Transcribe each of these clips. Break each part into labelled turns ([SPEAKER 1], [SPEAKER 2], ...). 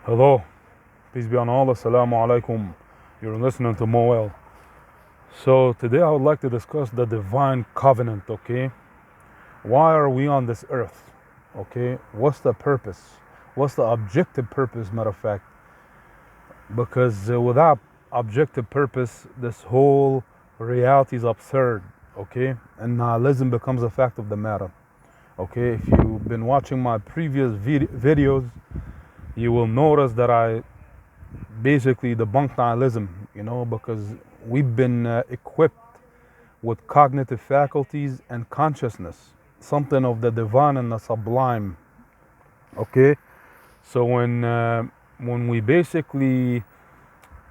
[SPEAKER 1] Hello, peace be on all. Assalamu alaikum. You're listening to Moel. So today I would like to discuss the divine covenant. Okay, why are we on this earth? Okay, what's the purpose? What's the objective purpose? Matter of fact, because without objective purpose, this whole reality is absurd. Okay, and nihilism becomes a fact of the matter. Okay, if you've been watching my previous videos, you will notice that I basically debunk nihilism, because we've been equipped with cognitive faculties and consciousness, something of the divine and the sublime. Okay, so when we basically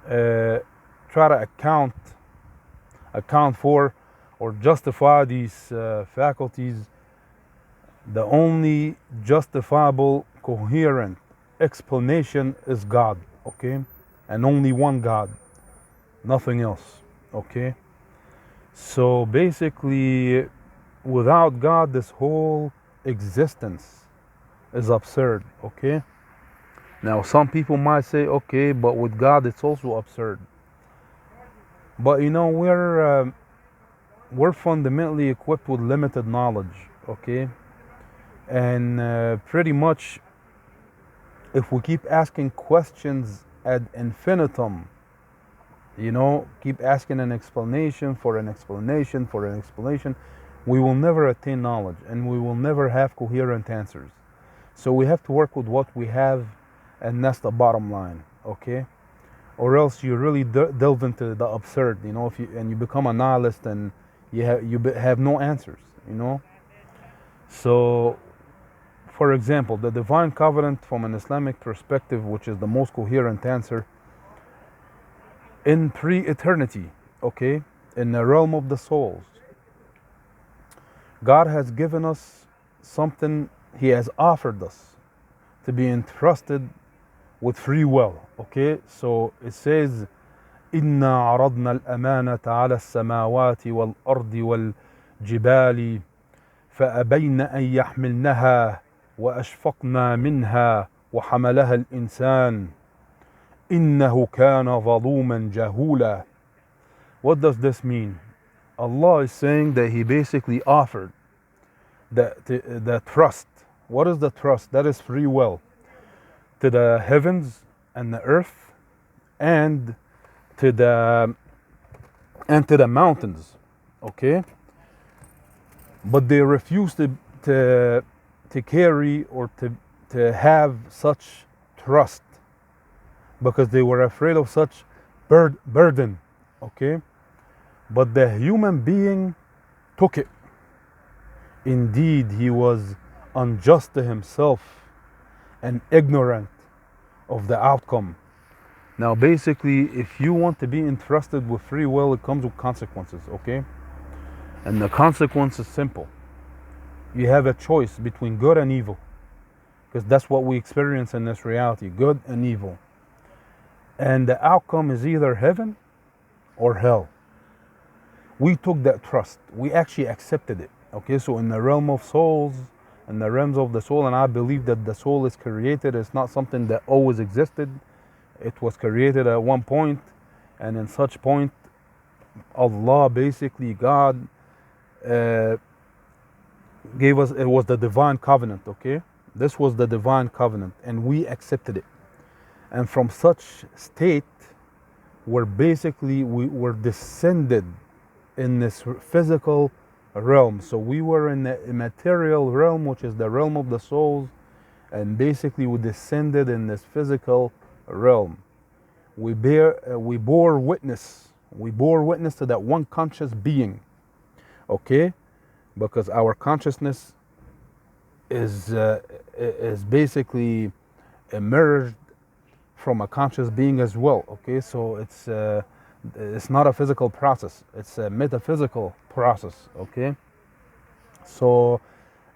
[SPEAKER 1] try to account for or justify these faculties, the only justifiable, coherent explanation is God. Okay, and only one God, nothing else. Okay, so basically, without God, this whole existence is absurd. Okay, now some people might say, okay, but with God it's also absurd. But we're fundamentally equipped with limited knowledge. Okay, and pretty much if we keep asking questions ad infinitum, keep asking an explanation for an explanation for an explanation, we will never attain knowledge and we will never have coherent answers. So we have to work with what we have, and that's the bottom line. Okay, or else you really delve into the absurd. If you become a nihilist and you have no answers. So for example, the divine covenant from an Islamic perspective, which is the most coherent answer, in pre-eternity, okay, in the realm of the souls, God has given us something. He has offered us to be entrusted with free will. Okay, so it says, إنا عرضنا الأمانة على السماوات والأرض والجبال فأبين أن يحملنها وأشفقنا منها وحملها الإنسان إنه كان ظلوما جهولا. What does this mean? Allah is saying that He basically offered the trust. What is the trust? That is free will, to the heavens and the earth, and to the mountains. Okay, but they refuse to carry or to have such trust because they were afraid of such burden. Okay, but the human being took it. Indeed, he was unjust to himself and ignorant of the outcome. Now basically, if you want to be entrusted with free will, it comes with consequences. Okay, and the consequence is simple. You have a choice between good and evil, because that's what we experience in this reality, good and evil. And the outcome is either heaven or hell. We took that trust. We actually accepted it. Okay, so in the realm of souls, in the realms of the soul, and I believe that the soul is created. It's not something that always existed. It was created at one point, and in such point, Allah, basically God, gave us, it was the divine covenant. Okay, this was the divine covenant, and we accepted it. And from such state, we were descended in this physical realm. So we were in the immaterial realm, which is the realm of the souls, and basically we descended in this physical realm. We bore witness to that one conscious being. Okay, because our consciousness is basically emerged from a conscious being as well. Okay, so it's not a physical process, it's a metaphysical process. Okay, so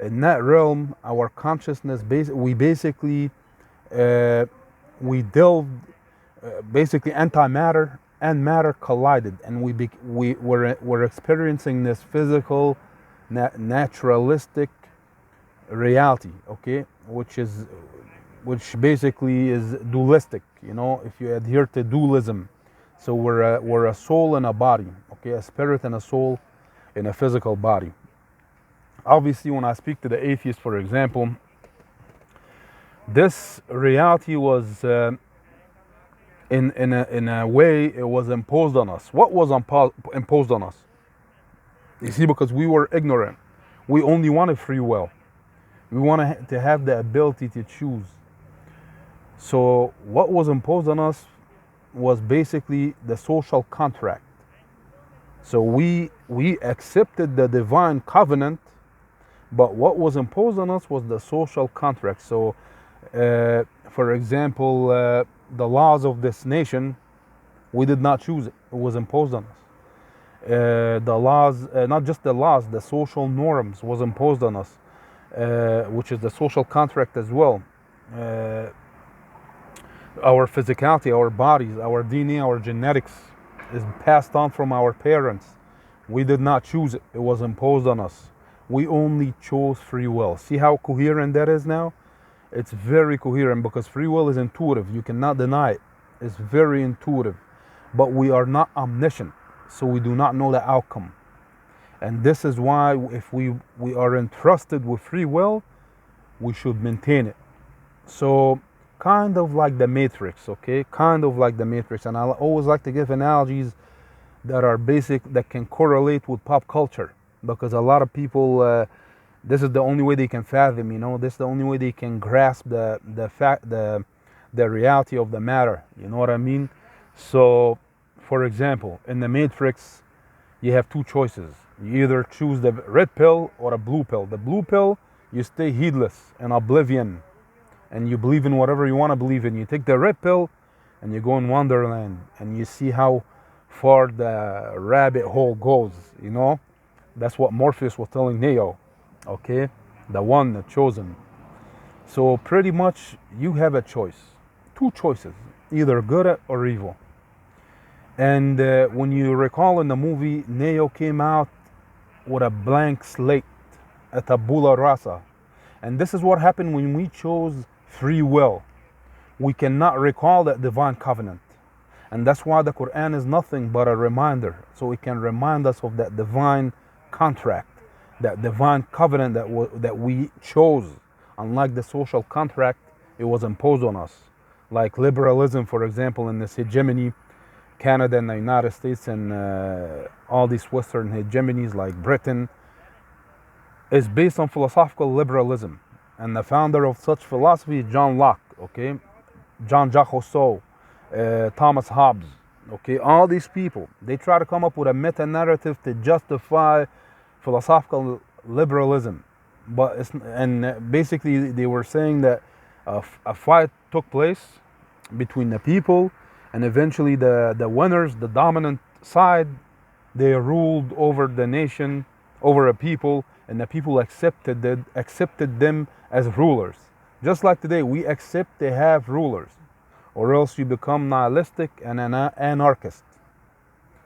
[SPEAKER 1] in that realm, our consciousness we delved, basically antimatter and matter collided, and we're experiencing this physical naturalistic reality. Okay, which is which basically is dualistic. You know, if you adhere to dualism, so we're a soul and a body, okay, a spirit and a soul in a physical body. Obviously, when I speak to the atheist, for example, this reality was in a way it was imposed on us. What was imposed on us? You see, because we were ignorant, we only wanted free will. We wanted to have the ability to choose. So what was imposed on us was basically the social contract. So we accepted the divine covenant, but what was imposed on us was the social contract. So, for example, the laws of this nation, we did not choose it. It was imposed on us. The laws, not just the laws, the social norms was imposed on us, which is the social contract as well. Our physicality, our bodies, our DNA, our genetics is passed on from our parents. We did not choose it. It was imposed on us. We only chose free will. See how coherent that is now? It's very coherent because free will is intuitive. You cannot deny it. It's very intuitive. But we are not omniscient, so we do not know the outcome. And this is why if we are entrusted with free will, we should maintain it. So kind of like the Matrix, okay? Kind of like the Matrix. And I always like to give analogies that are basic, that can correlate with pop culture. Because a lot of people, this is the only way they can fathom, you know, this is the only way they can grasp the reality of the matter, you know what I mean? So, for example, in the Matrix, you have two choices. You either choose the red pill or a blue pill. The blue pill, you stay heedless and oblivion, and you believe in whatever you want to believe in. You take the red pill, and you go in Wonderland, and you see how far the rabbit hole goes, you know? That's what Morpheus was telling Neo, okay? The one, the chosen. So pretty much you have a choice, two choices, either good or evil. And when you recall in the movie, Neo came out with a blank slate, a tabula rasa. And this is what happened when we chose free will. We cannot recall that divine covenant. And that's why the Quran is nothing but a reminder. So it can remind us of that divine contract, that divine covenant that we chose. Unlike the social contract, it was imposed on us. Like liberalism, for example, in this hegemony, Canada and the United States and all these Western hegemonies like Britain, is based on philosophical liberalism. And the founder of such philosophy is John Locke, okay? Jean-Jacques Rousseau, Thomas Hobbes, okay? All these people, they try to come up with a meta-narrative to justify philosophical liberalism. But basically they were saying that a fight took place between the people, and eventually the winners, the dominant side, they ruled over the nation, over a people, and the people accepted them as rulers. Just like today, we accept to have rulers, or else you become nihilistic and an anarchist.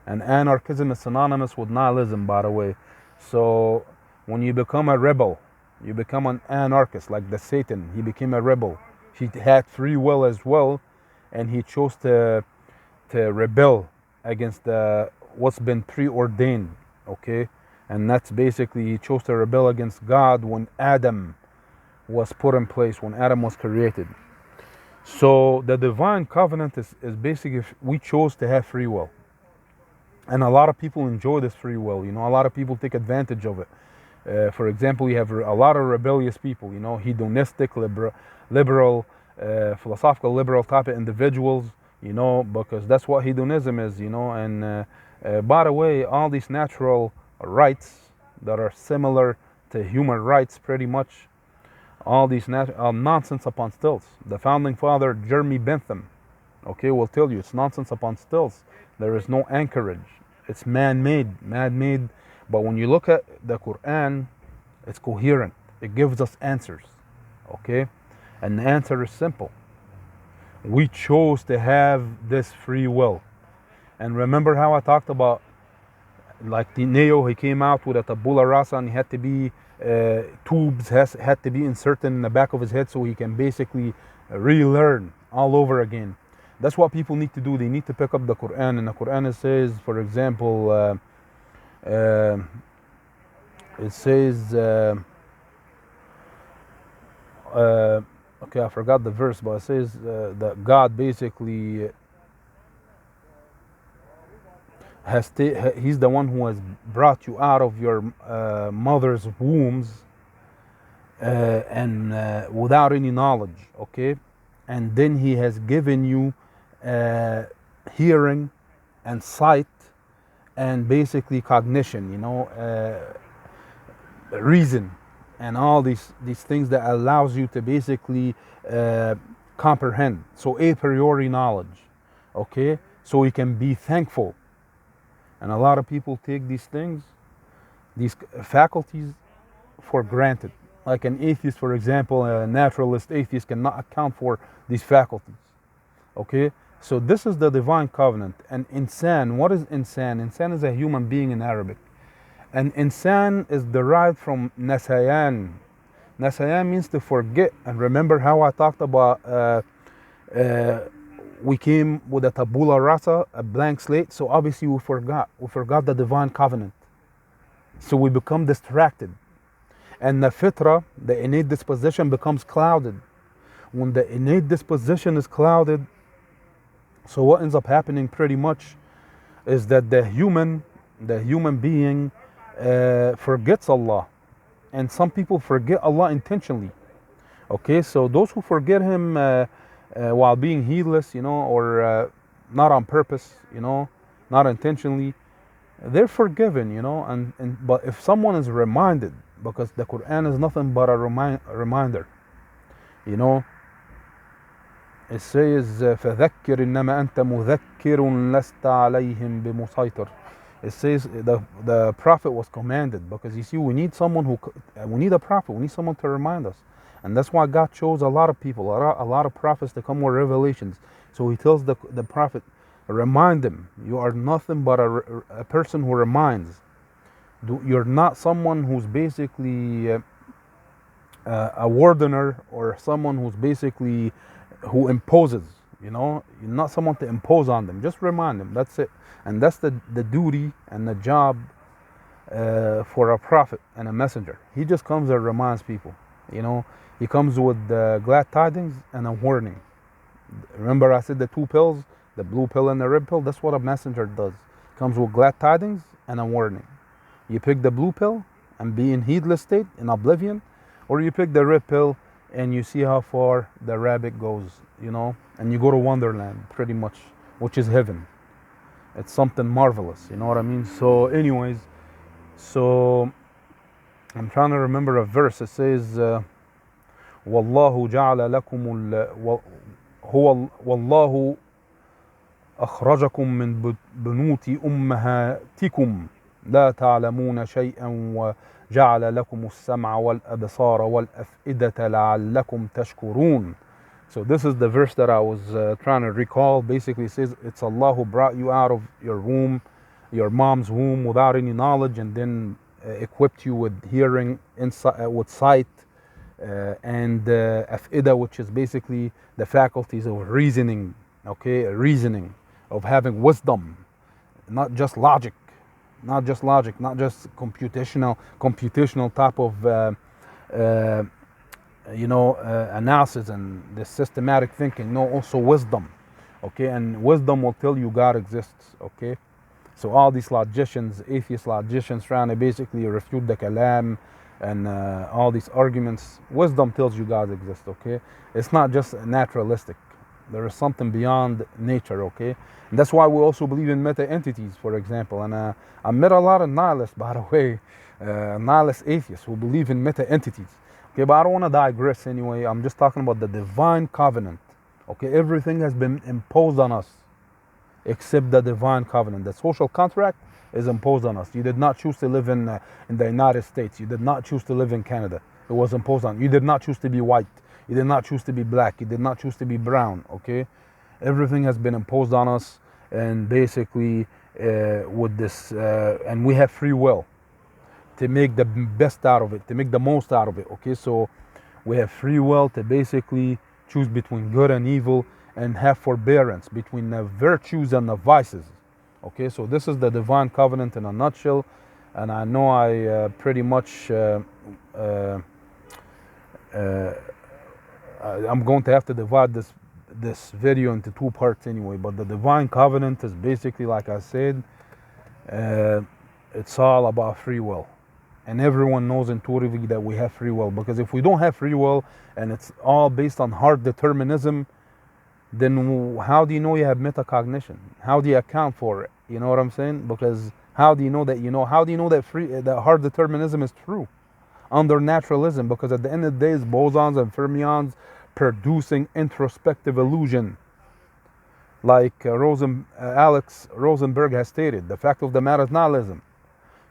[SPEAKER 1] And anarchism is synonymous with nihilism, by the way. So when you become a rebel, you become an anarchist, like the Satan. He became a rebel. He had free will as well, and he chose to rebel against what's been preordained, okay? And that's basically, he chose to rebel against God when Adam was put in place, when Adam was created. So the divine covenant is basically, we chose to have free will. And a lot of people enjoy this free will, you know, a lot of people take advantage of it. For example, you have a lot of rebellious people, you know, hedonistic, liberal, philosophical liberal type of individuals, you know, because that's what hedonism is, you know. And by the way, all these natural rights that are similar to human rights pretty much, all these nonsense upon stilts. The founding father, Jeremy Bentham, okay, will tell you it's nonsense upon stilts. There is no anchorage. It's man-made. But when you look at the Quran, it's coherent. It gives us answers, okay? And the answer is simple. We chose to have this free will. And remember how I talked about, like the Neo, he came out with a tabula rasa, and he had to be, tubes had to be inserted in the back of his head so he can basically relearn all over again. That's what people need to do. They need to pick up the Quran. And the Quran, it says, for example, it says, okay, I forgot the verse, but it says that God basically he's the one who has brought you out of your mother's wombs and without any knowledge, okay? And then he has given you hearing and sight and basically cognition, you know, reason, and all these things that allows you to basically comprehend. So a priori knowledge, okay? So you can be thankful. And a lot of people take these things, these faculties, for granted. Like an atheist, for example, a naturalist atheist cannot account for these faculties. Okay? So this is the divine covenant. And insan, what is insan? Insan is a human being in Arabic. And insan is derived from nasayan. Nasayan means to forget. And remember how I talked about we came with a tabula rasa, a blank slate, so obviously we forgot the divine covenant. So we become distracted. And the fitra, the innate disposition, becomes clouded. When the innate disposition is clouded, so what ends up happening pretty much is that the human being forgets Allah. And some people forget Allah intentionally. Okay, so those who forget Him while being heedless, you know, or not on purpose, you know, not intentionally, they're forgiven, you know. But if someone is reminded, because the Quran is nothing but a reminder, you know, it says فَذَكِّرْ إِنَّمَا أَنْتَ مُذَكِّرٌ لَسْتَ عَلَيْهِمْ بِمُسَيْطِرٍ. It says the prophet was commanded, because you see, we need a prophet, we need someone to remind us. And that's why God chose a lot of people, a lot of prophets to come with revelations. So He tells the prophet, remind them, you are nothing but a person who reminds. You're not someone who's basically a wardener, or someone who's basically who imposes, you know. You're not someone to impose on them. Just remind them, that's it. And that's the duty and the job for a prophet and a messenger. He just comes and reminds people, you know. He comes with glad tidings and a warning. Remember I said the two pills, the blue pill and the red pill? That's what a messenger does. Comes with glad tidings and a warning. You pick the blue pill and be in heedless state, in oblivion, or you pick the red pill and you see how far the rabbit goes, you know, and you go to Wonderland, pretty much, which is heaven. It's something marvelous, you know what I mean? So anyways, so I'm trying to remember a verse. It says, والله جعل لكم والله أخرجكم من بنوت أمهاتكم لا تعلمون شيئا وجعل لكم السمع والأبصار والأفئدة لعلكم تشكرون. So this is the verse that I was trying to recall. Basically it says it's Allah who brought you out of your womb, your mom's womb, without any knowledge, and then equipped you with hearing, with sight, and afida, which is basically the faculties of reasoning, okay, reasoning, of having wisdom, not just logic, not just computational type of you know, analysis and the systematic thinking. No, also wisdom, okay, and wisdom will tell you God exists, okay. So all these logicians, atheist logicians, trying to basically refute the kalam and all these arguments, wisdom tells you God exists, okay. It's not just naturalistic. There is something beyond nature, okay. And that's why we also believe in meta-entities, for example. And I met a lot of nihilists, by the way, nihilist atheists who believe in meta-entities. Okay, but I don't want to digress anyway. I'm just talking about the divine covenant. Okay, everything has been imposed on us except the divine covenant. The social contract is imposed on us. You did not choose to live in the United States. You did not choose to live in Canada. It was imposed on you. You did not choose to be white. You did not choose to be black. You did not choose to be brown. Okay, everything has been imposed on us, and basically with this, and we have free will to make the best out of it, to make the most out of it, okay? So we have free will to basically choose between good and evil, and have forbearance between the virtues and the vices. Okay, so this is the divine covenant in a nutshell, and I know I pretty much I'm going to have to divide this video into two parts anyway. But the divine covenant is basically, like I said, it's all about free will. And everyone knows intuitively that we have free will, because if we don't have free will and it's all based on hard determinism, then how do you know you have metacognition? How do you account for it? You know what I'm saying? Because how do you know that how do you know that hard determinism is true under naturalism? Because at the end of the day, it's bosons and fermions producing introspective illusion, like Alex Rosenberg has stated. The fact of the matter is nihilism.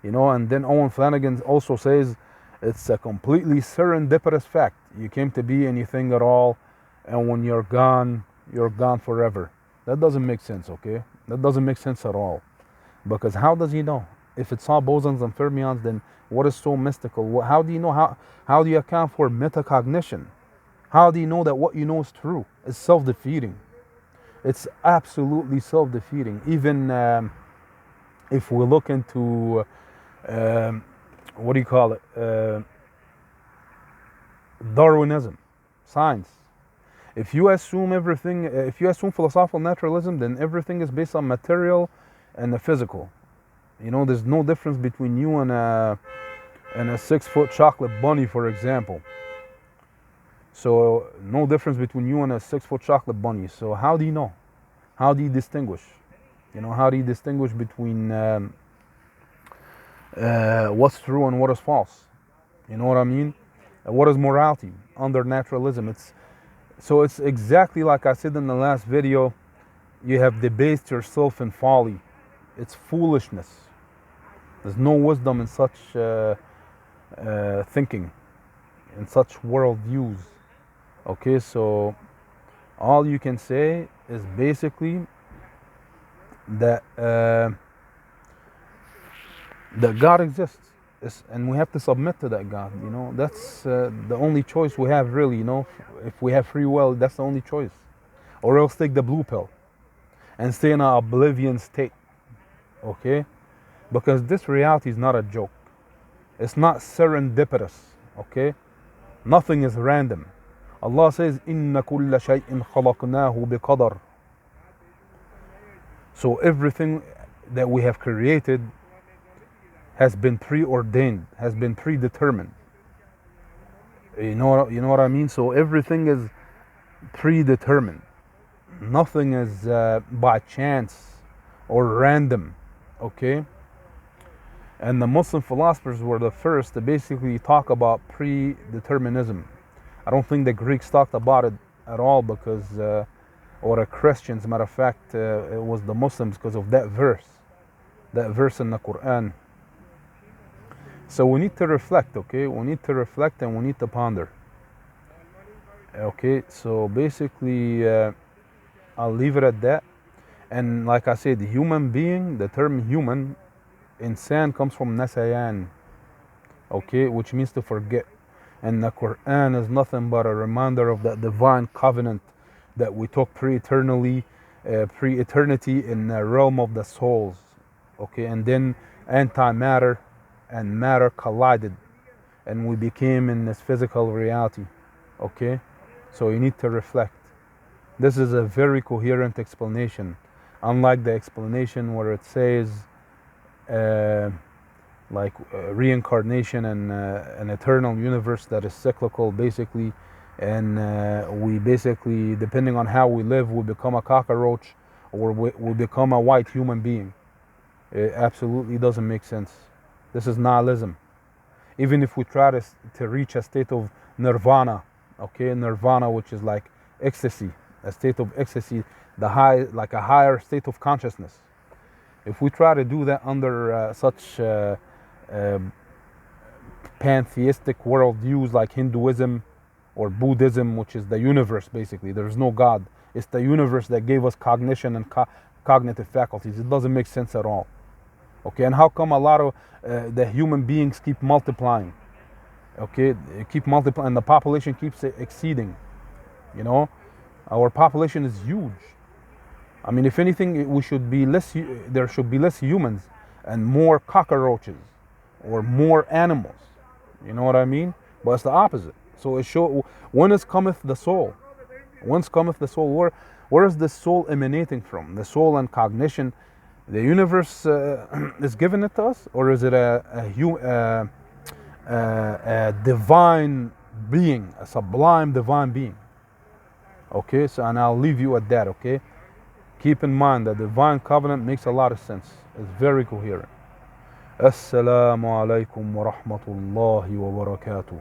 [SPEAKER 1] And then Owen Flanagan also says it's a completely serendipitous fact. You came to be anything at all, and when you're gone forever. That doesn't make sense, okay? That doesn't make sense at all. Because how does he know? If it's all bosons and fermions, then what is so mystical? How do you know? How do you account for metacognition? How do you know that what you know is true? It's self-defeating. It's absolutely self-defeating. Even if we look into what do you call it? Darwinism, science. If you assume philosophical naturalism, then everything is based on material and the physical. There's no difference between you and a 6-foot chocolate bunny, for example. So no difference between you and a 6-foot chocolate bunny. So how do you know? How do you distinguish? How do you distinguish between what's true and what is false? You know what I mean? What is morality under naturalism? So it's exactly like I said in the last video. You have debased yourself in folly. It's foolishness. There's no wisdom in such thinking, in such worldviews. Okay, so all you can say is basically that that God exists, and we have to submit to that God. That's the only choice we have, really. If we have free will, that's the only choice. Or else take the blue pill and stay in an oblivion state. Okay, because this reality is not a joke. It's not serendipitous. Okay, nothing is random. Allah says, "Inna kulla shay'in khalaqnahu biqadar." So everything that we have created has been preordained, has been predetermined. You know what I mean? So everything is predetermined. Nothing is by chance or random. Okay? And the Muslim philosophers were the first to basically talk about predeterminism. I don't think the Greeks talked about it at all, because or the Christians. Matter of fact, it was the Muslims, because of that verse in the Quran. So we need to reflect, okay? We need to reflect and we need to ponder. Okay, so basically, I'll leave it at that. And like I said, human being, the term human, insan, comes from nasayan, okay, which means to forget. And the Quran is nothing but a reminder of that divine covenant that we took pre-eternity in the realm of the souls. Okay, and then antimatter and matter collided, and we became in this physical reality. Okay, so you need to reflect. This is a very coherent explanation, unlike the explanation where it says reincarnation and an eternal universe that is cyclical, basically, and we basically, depending on how we live, we become a cockroach or we become a white human being. It absolutely doesn't make sense. This is nihilism. Even if we try to reach a state of nirvana, okay, nirvana, which is like ecstasy, a state of ecstasy, like a higher state of consciousness. If we try to do that under such pantheistic worldviews like Hinduism or Buddhism, which is the universe, basically, there is no God. It's the universe that gave us cognition and cognitive faculties. It doesn't make sense at all. Okay, and how come a lot of the human beings keep multiplying? Okay, keep multiplying, and the population keeps exceeding. You know, our population is huge. I mean, if anything, we should be less. There should be less humans and more cockroaches, or more animals. You know what I mean? But it's the opposite. So it show when is cometh the soul. Whence cometh the soul? Where is the soul emanating from? The soul and cognition. The universe is giving it to us, or is it a divine being, a sublime divine being? Okay, so and I'll leave you at that. Okay, keep in mind that divine covenant makes a lot of sense. It's very coherent. Assalamu alaikum wa rahmatullahi wa barakatuh.